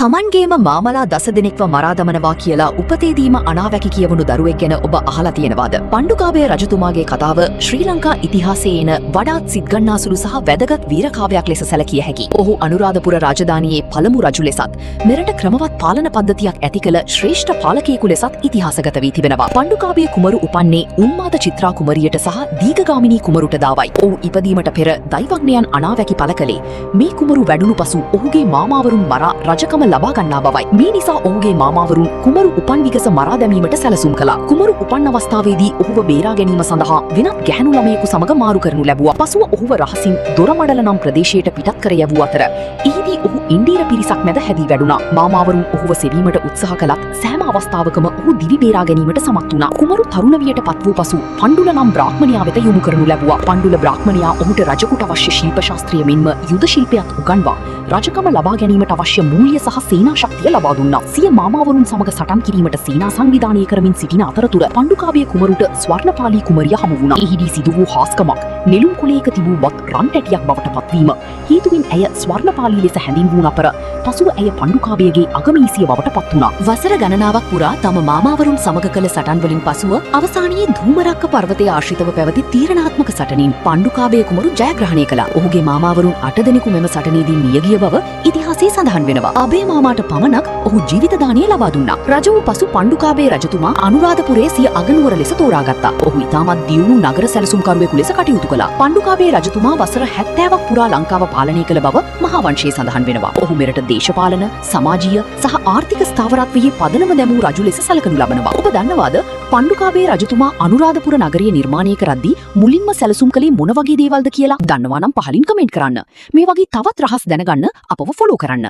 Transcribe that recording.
තමන්ගේම මාමලා 10 දෙනෙක්ව මරා දමනවා කියලා උපතේදීම අනාවැකි කියවුණු දරුවෙක් ගැන ඔබ අහලා තියෙනවාද? පණ්ඩුකාභය රජතුමාගේ කතාව ශ්‍රී ලංකා ඉතිහාසයේ එන වඩාත් සිත්ගන්නාසුළු සහ වැදගත් වීරකාවයක් ලෙස සැලකිය හැකියි. ඔහු අනුරාධපුර රාජධානියේ පළමු රජු ලෙසත් මෙරට ක්‍රමවත් පාලන පද්ධතියක් ඇති කළ ශ්‍රේෂ්ඨ පාලකයෙකු ලෙසත් ඉතිහාසගත වී තිබෙනවා. පණ්ඩුකාභය කුමරු උපන්නේ උන්මාද චිත්‍රා කුමරියට සහ දීඝගාමිනී කුමරුට දාවයි. ඔහු ඉපදීමට පෙර දෛවඥයන් අනාවැකි පළ කළේ මේ කුමරු වැඩුණු පසු ඔහුගේ මාමාවරුන් මරා රජකම ලබා ගන්නා බවයි. මේ නිසා ඔහුගේ මාමාවරුන් කුමරු උපන් විගස මරා දැමීමට සැලසුම් කළා. කුමරු උපන් අවස්ථාවේදී ඔහුව බේරා ගැනීම සඳහා වෙනත් ගැහැණු ළමයෙකු සමග මාරු කරනු ලැබුවා. පසුව ඔහුව රහසින් දොරමඩල නම් ප්‍රදේශයට පිටත් කර යවූ අතර එහිදී ඔහු ඉන්දීර පිරිසක් මැද හැදී වැඩුණා. මාමාවරුන් ඔහුව සෙවීමට උත්සාහ කළත් සෑම අවස්ථාවකම ඔහු දිවි බේරා ගැනීමට සමත් වුණා. කුමරු තරුණ වියට පත් වූ පසු පණ්ඩුල නම් බ්‍රාහ්මණයා වෙත යොමු කරනු ලැබුවා. පණ්ඩුල බ්‍රාහ්මණයා ඔහුට රජකුට අවශ්‍ය ශිල්ප ශාස්ත්‍රීය මෙන්ම යුද ශිල්පයත් උගන්වා රජකම ලබා ගැනීමට අවශ්‍ය මූල්‍ය සහ සේනා ශක්තිය ලබා දුන්නා. සිය මාමාවරුන් සමග සටන් කිරීමට සේනා සංවිධානය කරමින් සිටින අතරතුර පණ්ඩුකාභය කුමරුට ස්වර්ණපාලී කුමරිය හමු වුණා. එහිදී සිදු වූ හාස්කමක් නෙළුම් කුලයක තිබූ වත් රන් ටැටියක් බවට පත්වීම හේතුවෙන් ඇය ස්වර්ණපාලී ලෙස හැඳින්වූ අතර පසුව ඇය පණ්ඩුකාභයගේ අගමීසිය බවට පත් වුණා. වසර ගණනාවක් පුරා තම මාමාවරුන් සමග කළ සටන් වලින් පසුව අවසානයේ ධූමරක්ක පර්වතයේ ආශ්‍රිතව පැවති තීරණාත්මක සටනින් පණ්ඩුකාභය කුමරු ජයග්‍රහණය කළා. ඔහුගේ මාමාවරුන් 8 දෙනෙකු මෙම සටනේදී මිය ගිය බව ඉතිහාසයේ සඳහන් වෙනවා. අබේ මාමාට පමණක් ඔහු ජීවිත දානය ලබා දුන්නා. රජ වූ පසු පණ්ඩුකාභය රජතුමා අනුරාධපුරයේ සිය අගනුවර ලෙස තෝරාගත්තා. ඔහු ඉතාමත් දියුණු නගර සැලසුම්කරුවෙකු ලෙස කටයුතු කළා. පණ්ඩුකාභය රජතුමා වසර 70ක් පුරා ලංකාව පාලනය කළ බව මහාවංශයේ සඳහන් වෙනවා. ඔහු මෙරට දේශපාලන, සමාජීය සහ ආර්ථික ස්ථාවරත්වයේ පදනම දැමූ රජු ලෙස සැලකනු ලබනවා. ඔබ දන්නවාද පණ්ඩුකාභය රජතුමා අනුරාධපුර නගරය නිර්මාණය කරද්දී මුලින්ම සැලසුම් කළේ මොන වගේ දේවල්ද කියලා? දන්නවා නම් පහලින් කමෙන්ට් කරන්න. මේ වගේ තවත් රහස් දැනගන්න අපව ෆොලෝ කරන්න.